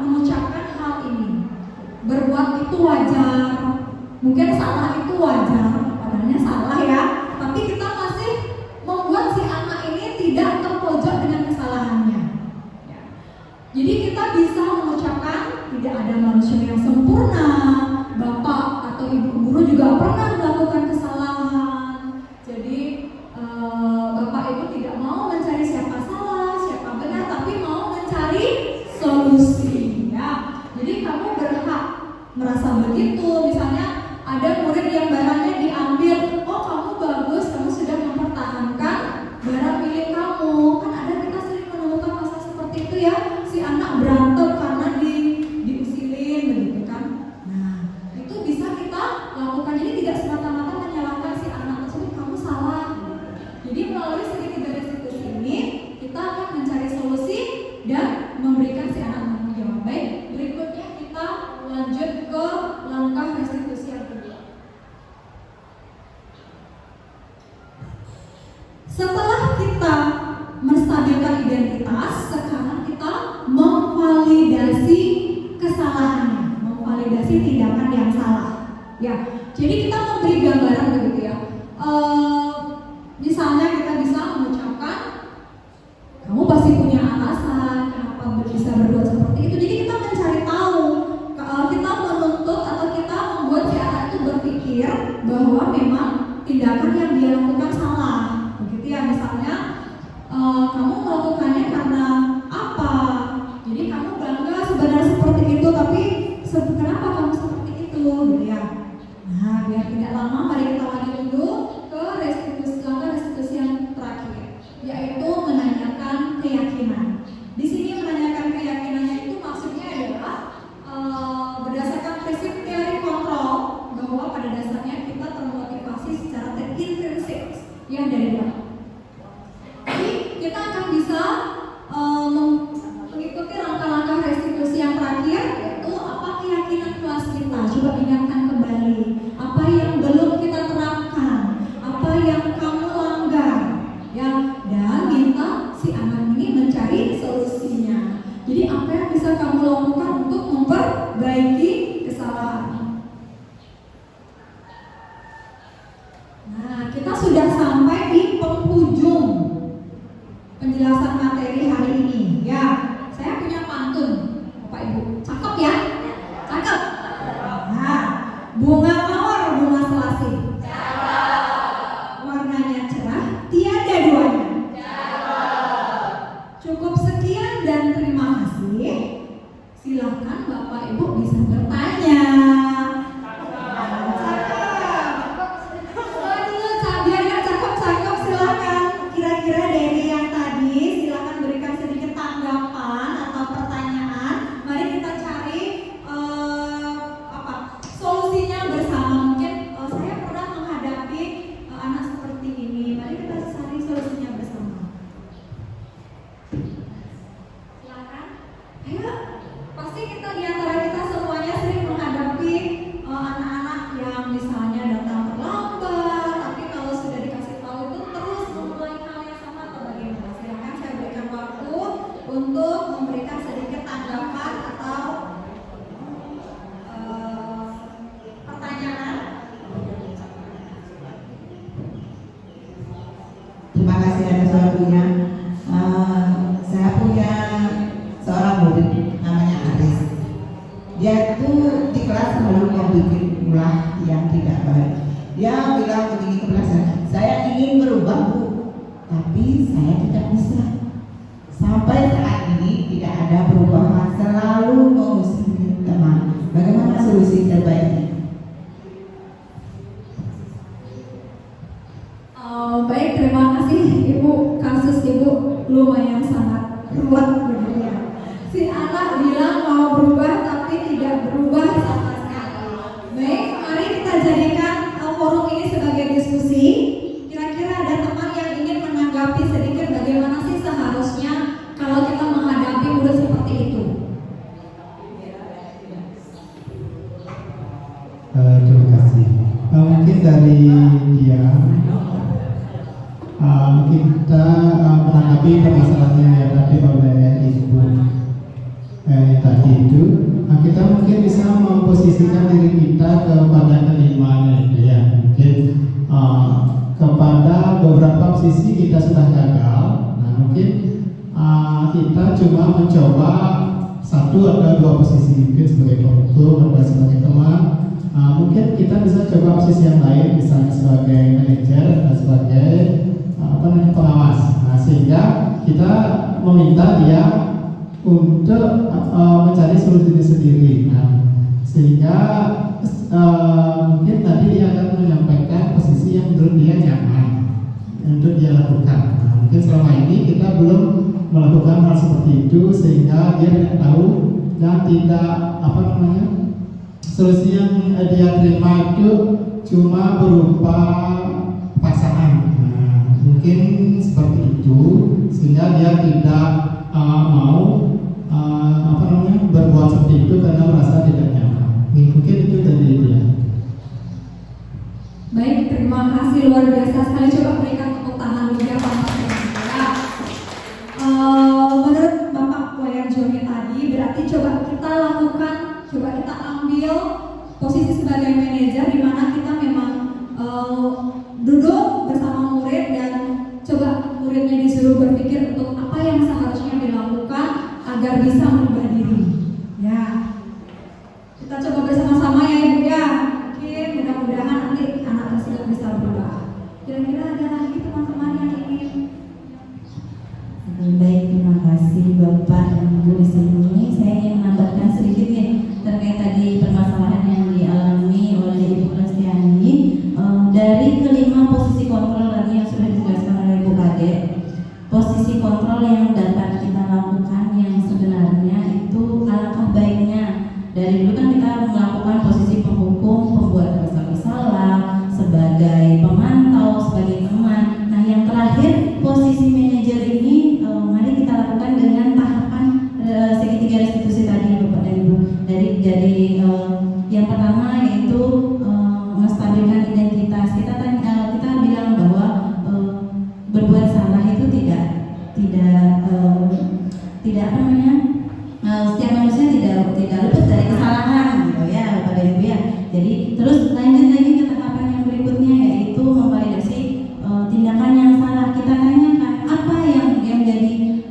mengucapkan hal ini. Berbuat itu wajar. Mungkin salah itu wajar, padahal salah, ya. Tapi kita masih membuat si anak ini tidak terpojok dengan kesalahannya. Ya. Jadi kita bisa mengucapkan tidak ada manusia yang sempurna. Bapak atau ibu guru juga pernah melakukan kesalahan. Jadi bapak itu tidak mau mencari siapa salah, siapa benar, tapi mau mencari solusi. Ya. Jadi kamu berhak merasa begitu. Misalnya ada murid yang barangnya diambil, oh kamu bagus, kamu sudah mempertahankan barang milik kamu. Kan ada, kita sering menemukan masalah seperti itu, ya, si anak berantem karena diusilin, begitu kan. Nah, itu bisa kita lakukan. Ini tidak semata-mata menyalahkan si anak tersebut, kamu salah. Jadi melalui segitiga restitusi ini kita akan mencari solusi dan memberikan si anak tanggung jawab. Baik, berikutnya kita lanjut ke langkah restitusi yang kedua. Setelah kita menstabilkan identitas, sekarang kita memvalidasi kesalahannya, memvalidasi tindakan yang salah. Ya, jadi kita memberi gambaran begitu, ya. Misalnya kita bisa mengucapkan, kamu pasti punya alasan kenapa bisa berbuat seperti itu. Jadi kita mencari tahu, kita menuntut atau kita membuat si anak itu berpikir bahwa memang tindakan yang dia lakukan salah. Begitu, ya. Misalnya kamu melakukannya karena apa? Jadi kamu bangga sebenarnya seperti itu, tapi kenapa kamu seperti itu, gitu, ya. Nah, prinsip yang dari luar. Jadi kita akan bisa mengikuti langkah-langkah restitusi yang terakhir, yaitu apa keyakinan kelas kita. Coba ingatkan kembali apa yang belum kita terapkan, apa yang kamu langgar, ya, dan minta si anak ini mencari solusinya. Jadi apa yang bisa kamu lakukan untuk memperbaiki kesalahan. Nah, kita sudah sampai di penghujung penjelasan materi hari ini. Ya, saya punya pantun, Bapak Ibu. Cakep ya? Cakep. Nah, bunga mawar, bunga selasih. Warnanya cerah, tiada duanya. Cukup sekian dan terima kasih. Silakan Bapak Ibu bisa bertanya. Cakep, silakan. Kira-kira dari yang tadi, silakan berikan sedikit tanggapan atau pertanyaan. Mari kita cari solusinya bersama. Mungkin saya pernah menghadapi anak seperti ini. Mari kita cari solusinya bersama. Silakan. Ayo, pasti kita di antara kita semuanya sering menghadapi anak-anak yang misalnya datang terlambat, tapi kalau sudah dikasih tahu itu terus mengulangi hal yang sama atau bagaimana. Silakan saya berikan waktu untuk memberikan sedikit tanggapan atau pertanyaan. Terima kasih atas waktunya. Saya punya seorang murid namanya Aris. Dia itu di kelas selalu membuat ulah yang tidak baik. Dia bilang begini ke kelas, saya ingin berubah Bu, tapi saya tidak bisa. Sampai saat ini tidak ada perubahan, selalu mengusir teman. Bagaimana solusi terbaiknya? Baik, terima kasih Ibu. Kasus Ibu lumayan sangat ruwet begitu ya. Si anak bilang mau berubah tapi tidak berubah sama sekali. Baik, mari kita jadikan forum ini sebagai diskusi. Kira-kira ada teman yang ingin menanggapi sedikit bagaimana sih seharusnya kalau kita menghadapi murid seperti itu? Terima kasih. Mungkin dari dia, mungkin kita menanggapi permasalahan yang dihadapi oleh ibu tadi itu, kita mungkin bisa memposisikan diri kita kepada kelimanya itu ya. Mungkin kepada beberapa sisi kita sudah gagal. Nah mungkin kita cuma mencoba satu atau dua posisi, mungkin sebagai pembantu atau sebagai teman. Mungkin kita bisa coba posisi yang lain, misalnya sebagai manajer atau sebagai pengawas. Nah, sehingga kita meminta dia untuk mencari solusi sendiri. Nah, sehingga mungkin tadi dia akan menyampaikan posisi yang menurut dia nyaman untuk dia lakukan. Nah, mungkin selama ini kita belum melakukan hal seperti itu, sehingga dia tidak tahu dan tidak solusi yang dia terima itu cuma berupa paksaan. Nah, mungkin seperti itu, sehingga dia tidak mau berbuat seperti itu karena merasa tidak nyaman. Mungkin itu dari dia. Baik, terima kasih luar biasa sekali. Coba berikan tepuk tangan juga Bapak. Menurut Bapak Wayan Joni tadi, berarti coba kita lakukan, coba kita ambil posisi sebagai manajer di mana kita memang duduk bersama murid dan coba muridnya disuruh berpikir untuk apa yang seharusnya dilakukan agar bisa merubah diri. Ya, kita coba bersama-sama ya Ibu ya. Mungkin mudah-mudahan nanti anak tersebut bisa berubah. Kira-kira ada namanya, setiap manusia tidak luput dari kesalahan gitu ya Bapak dan Ibu ya. Jadi terus lanjut lagi ke tahapan yang berikutnya, yaitu memvalidasi tindakan yang salah. Kita tanyakan apa yang menjadi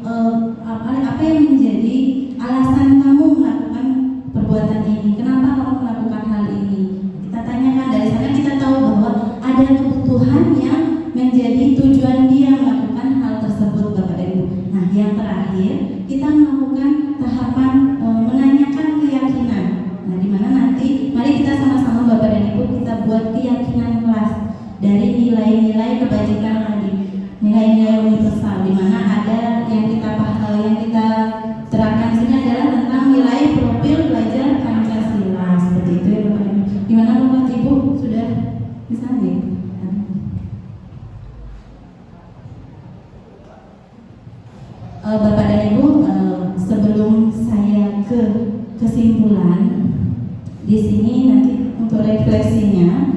apa yang menjadi alasan kamu melakukan perbuatan ini, kenapa kamu melakukan hal ini. Kita tanyakan, dari sana kita tahu bahwa ada kebutuhan yang menjadi tujuan dia melakukan hal tersebut Bapak dan Ibu. Nah yang terakhir kita melakukan tahapan menanyakan keyakinan. Nah dimana nanti mari kita sama-sama Bapak dan Ibu kita buat keyakinan kelas dari nilai-nilai kebajikan tadi, nilai-nilai universal, dimana ada yang kita terapkan di sini adalah tentang nilai profil belajar Pancasila, seperti itu ya Bapak Ibu. Gimana Bapak Ibu sudah bisa nih? Bapak dan Ibu, sebelum saya ke kesimpulan di sini nanti untuk refleksinya,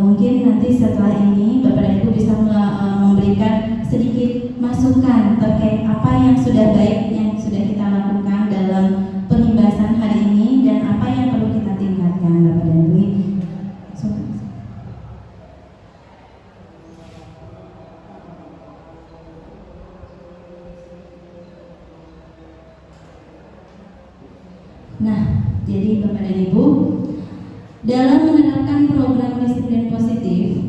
mungkin nanti setelah ini Bapak dan Ibu bisa memberikan sedikit masukan terkait apa yang sudah baik yang sudah kita lakukan dalam pembahasan hari ini dan apa yang perlu kita tingkatkan Bapak dan Ibu. Nah, jadi Bapak dan Ibu, dalam menerapkan program disiplin positif,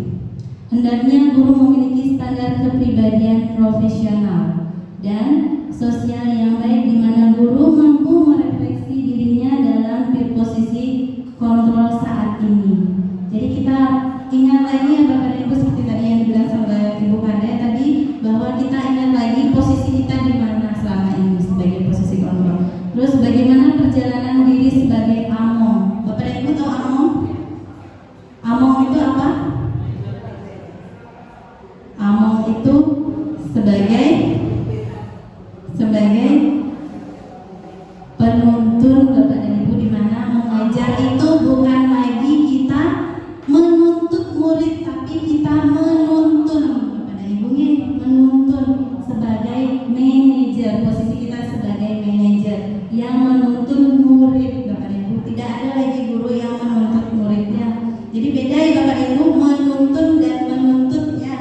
hendaknya guru memiliki standar kepribadian profesional dan sosial yang baik, di mana guru mampu merefleksi dirinya dalam posisi kontrol saat ini. Jadi kita ingat lagi ya Bapak dan Ibu, seperti tadi yang dibilang sama Ibu Kade tadi, bahwa kita ingat lagi posisi kita di mana selama ini sebagai posisi kontrol. Terus bagaimana perjalanan diri sebagai among. Bapak dan Ibu tahu among? Among itu apa? Among itu sebagai penuntun Bapak dan Ibu, di mana mengajar itu bukan lagi kita menuntut murid, tapi kita menuntun Bapak dan Ibu, menuntun sebagai manajer. Posisi kita sebagai manajer yang menuntun murid Bapak dan Ibu. Tidak ada lagi guru yang menuntut muridnya. Jadi beda ya Bapak dan Ibu, menuntun dan menuntut ya.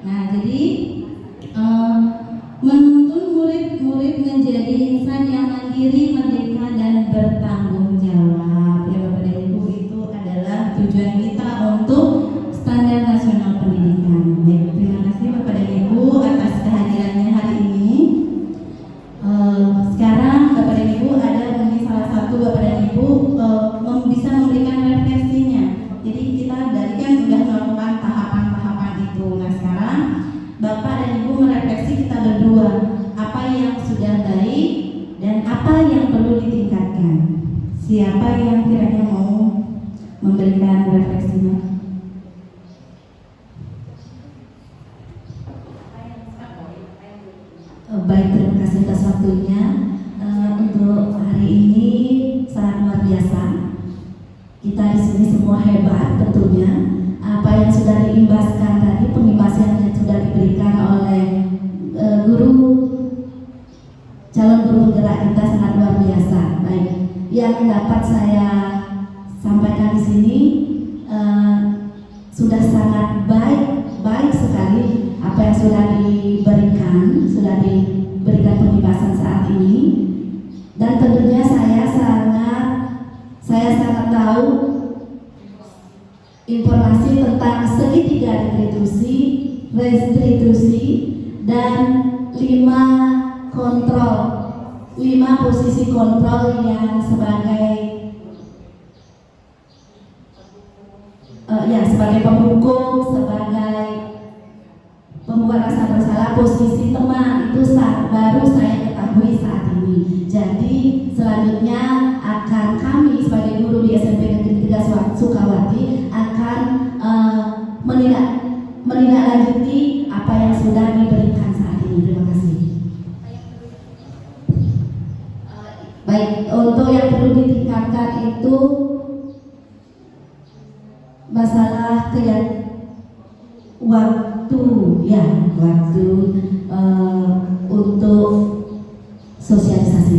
Nah jadi menuntun murid-murid menjadi insan yang mandiri, merdeka dan bertanggung jawab ya Bapak dan Ibu. Itu adalah tujuan kita untuk standar nasional pendidikan. Baik, terima kasih Bapak dan Ibu atas kehadirannya hari ini. Sekarang Bapak dan Ibu ada mungkin salah satu Bapak dan Ibu bisa memberikan refleksinya. Jadi kita dari kan sudah melakukan tahapan-tahapan itu. Nah sekarang Bapak dan Ibu merefleksi kita berdua, apa yang sudah baik dan apa yang perlu ditingkatkan. Siapa yang kiranya mau memberikan refleksinya? Baik, terima kasih atas waktunya. Untuk hari ini sangat luar biasa. Kita di sini semua hebat tentunya. Apa yang sudah diimbaskan tadi, pengimbasan yang sudah diberikan oleh calon guru penggerak kita sangat luar biasa. Baik, yang dapat saya sampaikan di sini sudah sangat baik sekali apa yang sudah diberikan pembahasan saat ini, dan tentunya saya sangat tahu informasi tentang segitiga restitusi dan 5 posisi kontrol yang sebagai penghukum, sebagai pembuat rasa bersalah, posisi teman itu baru saya ketahui saat ini. Jadi selanjutnya akan kami sebagai guru di SMP Negeri 3 Sukawati akan menindaklanjuti apa yang sudah diberikan saat ini. Terima kasih. Baik, untuk yang perlu ditingkatkan itu masalah waktu untuk sosialisasi.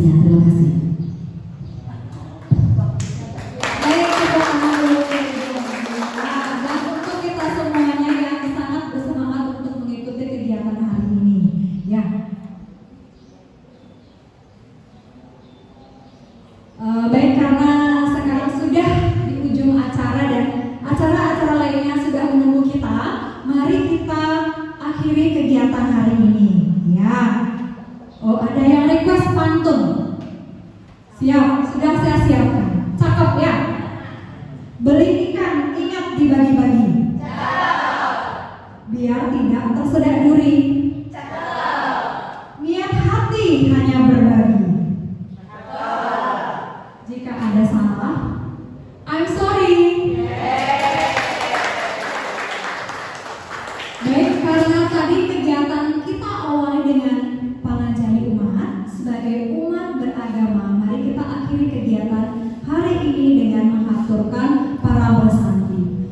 kegiatan hari ini dengan mengaturkan para bersanti.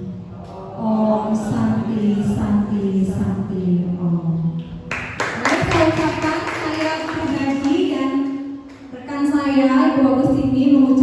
Om Santi Santi Santi Om. Baik, saya ucapkan saya pribadi dan rekan saya Ibu Agustini mengucapkan